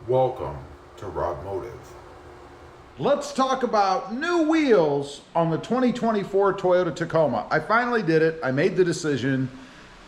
Welcome to RobMotive. Let's talk about new wheels on the 2024 Toyota Tacoma. I finally did it. I made the decision.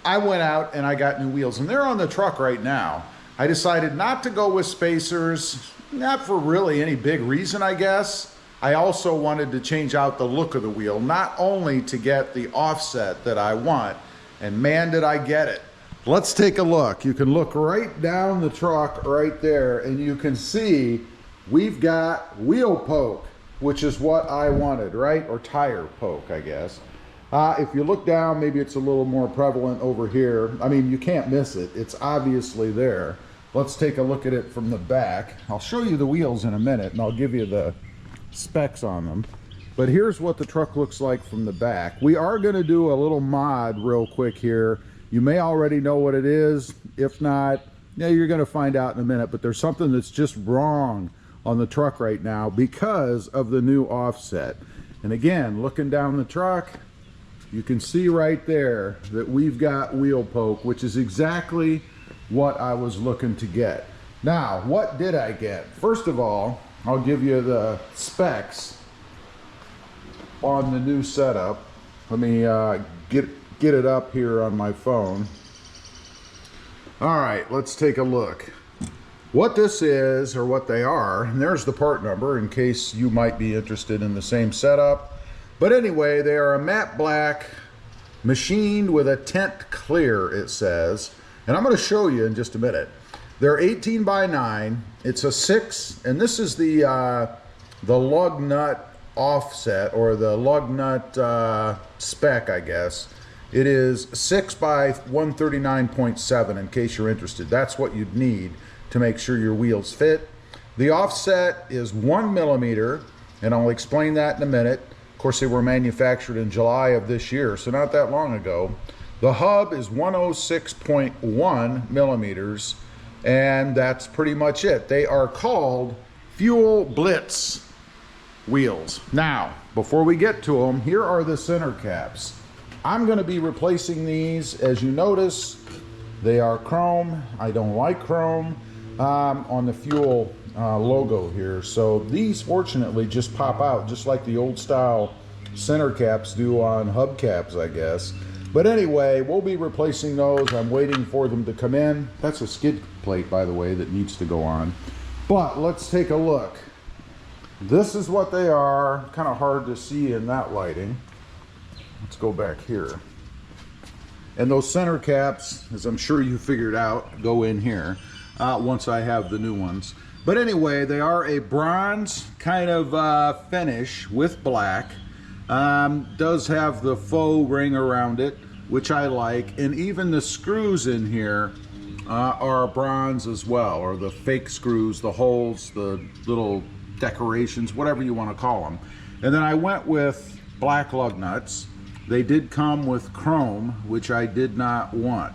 I went out and I got new wheels, and they're on the truck right now. I decided not to go with spacers, not for really any big reason, I guess. I also wanted to change out the look of the wheel, not only to get the offset that I want, and man, did I get it. Let's take a look. You can look right down the truck right there, and you can see we've got wheel poke, which is what I wanted, right? Or tire poke, I guess. If you look down, maybe it's a little more prevalent over here. I mean, you can't miss it. It's obviously there. Let's take a look at it from the back. I'll show you the wheels in a minute, and I'll give you the specs on them. But here's what the truck looks like from the back. We are going to do a little mod real quick here. You may already know what it is. If not, yeah, you're going to find out in a minute. But there's something that's just wrong on the truck right now because of the new offset. And again, looking down the truck, you can see right there that we've got wheel poke, which is exactly what I was looking to get. Now, what did I get? First of all, I'll give you the specs on the new setup. Let me get it up here on my phone. All right, let's take a look. What this is, or what they are, and there's the part number in case you might be interested in the same setup. But anyway, they are a matte black, machined with a tint clear, it says. And I'm going to show you in just a minute. They're 18 by 9. It's a 6, and this is the lug nut offset, or the lug nut spec, I guess. It is 6 by 139.7 in case you're interested. That's what you'd need to make sure your wheels fit. The offset is 1 millimeter, and I'll explain that in a minute. Of course, they were manufactured in July of this year, so not that long ago. The hub is 106.1 millimeters, and that's pretty much it. They are called Fuel Blitz wheels. Now, before we get to them, here are the center caps. I'm going to be replacing these. As you notice, they are chrome. I don't like chrome on the fuel logo here. So these fortunately just pop out just like the old style center caps do on hubcaps, I guess. But anyway, we'll be replacing those. I'm waiting for them to come in. That's a skid plate, by the way, that needs to go on. But let's take a look. This is what they are. Kind of hard to see in that lighting. Let's go back here. And those center caps, as I'm sure you figured out, go in here once I have the new ones. But anyway, they are a bronze kind of finish with black. Does have the faux ring around it, which I like. And even the screws in here are bronze as well, or the fake screws, the holes, the little decorations, whatever you want to call them. And then I went with black lug nuts. They did come with chrome, which I did not want.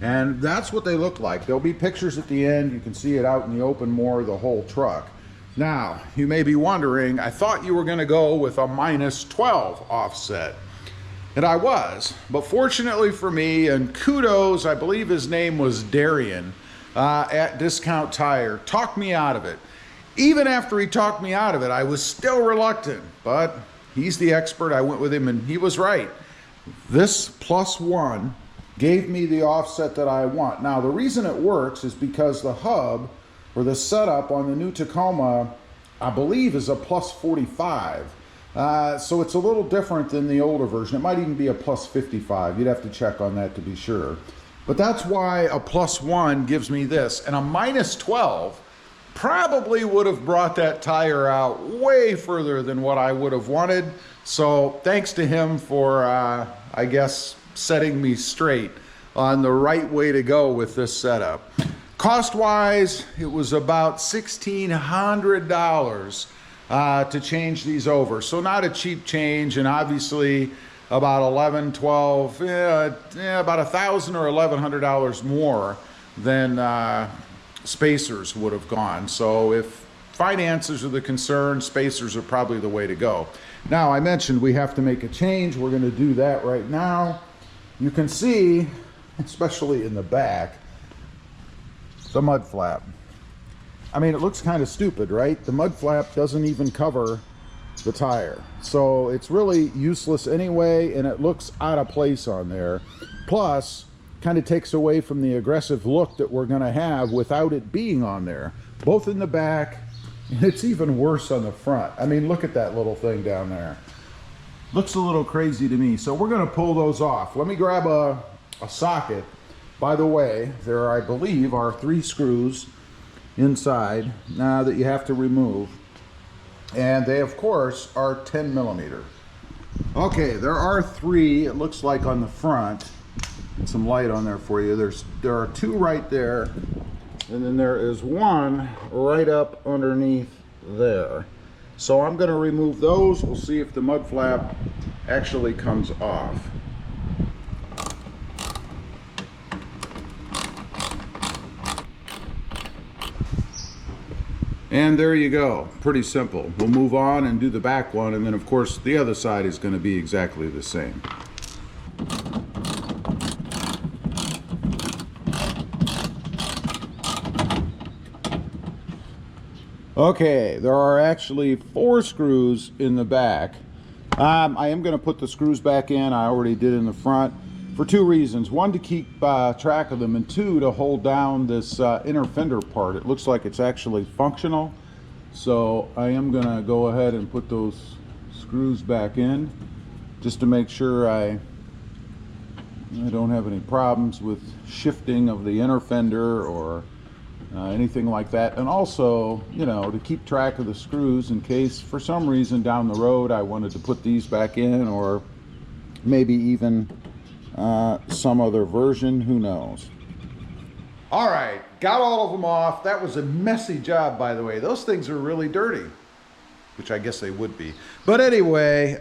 And that's what they look like. There'll be pictures at the end. You can see it out in the open more, the whole truck. Now, you may be wondering, I thought you were going to go with a -12 offset. And I was. But fortunately for me, and kudos, I believe his name was Darian at Discount Tire, talked me out of it. Even after he talked me out of it, I was still reluctant. But he's the expert. I went with him, and he was right. This +1 gave me the offset that I want. Now, the reason it works is because the hub, or the setup on the new Tacoma, I believe is a +45. So it's a little different than the older version. It might even be a +55. You'd have to check on that to be sure. But that's why a +1 gives me this. And a -12 probably would have brought that tire out way further than what I would have wanted. So thanks to him for, I guess, setting me straight on the right way to go with this setup. Cost-wise, it was about $1,600 to change these over. So not a cheap change, and obviously about $11, $12, about $1,000 or $1,100 more than spacers would have gone. So if finances are the concern, spacers are probably the way to go. Now, I mentioned we have to make a change. We're going to do that right now. You can see, especially in the back, the mud flap. I mean, it looks kind of stupid, right? The mud flap doesn't even cover the tire. So it's really useless anyway, and it looks out of place on there. Plus, kind of takes away from the aggressive look that we're gonna have without it being on there. Both in the back, and it's even worse on the front. I mean, look at that little thing down there. Looks a little crazy to me. So we're gonna pull those off. Let me grab a socket. By the way, there, I believe, are 3 screws inside now that you have to remove. And they, of course, are 10 millimeter. Okay, there are 3, it looks like, on the front. Some light on there for you. There are 2 right there, and then there is 1 right up underneath there. So I'm going to remove those. We'll see if the mud flap actually comes off. And there you go. Pretty simple. We'll move on and do the back one, and then of course the other side is going to be exactly the same. Okay, there are actually 4 screws in the back. I am going to put the screws back in. I already did in the front for 2 reasons. 1, to keep track of them, and 2, to hold down this inner fender part. It looks like it's actually functional. So I am going to go ahead and put those screws back in just to make sure I don't have any problems with shifting of the inner fender or anything like that. And also, you know, to keep track of the screws in case for some reason down the road I wanted to put these back in, or maybe even some other version, who knows. All right, got all of them off. That was a messy job, by the way. Those things are really dirty, which I guess they would be. But anyway,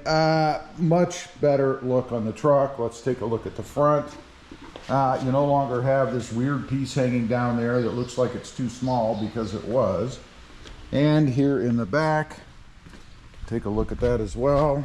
much better look on the truck. Let's take a look at the front. You no longer have this weird piece hanging down there that looks like it's too small, because it was. And here in the back, take a look at that as well.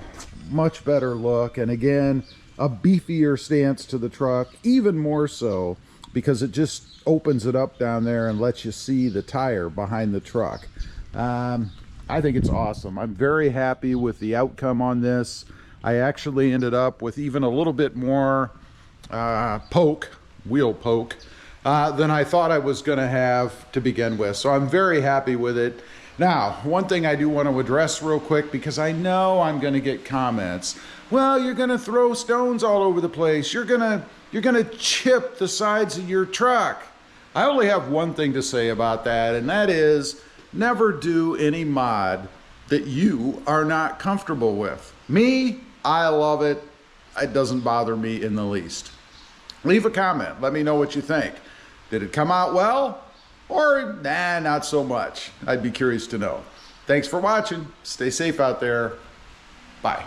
Much better look, and again, a beefier stance to the truck, even more so because it just opens it up down there and lets you see the tire behind the truck. I think it's awesome. I'm very happy with the outcome on this. I actually ended up with even a little bit more wheel poke, than I thought I was going to have to begin with. So I'm very happy with it. Now, one thing I do want to address real quick, because I know I'm going to get comments. Well, you're going to throw stones all over the place. You're going to chip the sides of your truck. I only have one thing to say about that, and that is never do any mod that you are not comfortable with. Me, I love it. It doesn't bother me in the least. Leave a comment. Let me know what you think. Did it come out well? Or, nah, not so much. I'd be curious to know. Thanks for watching. Stay safe out there. Bye.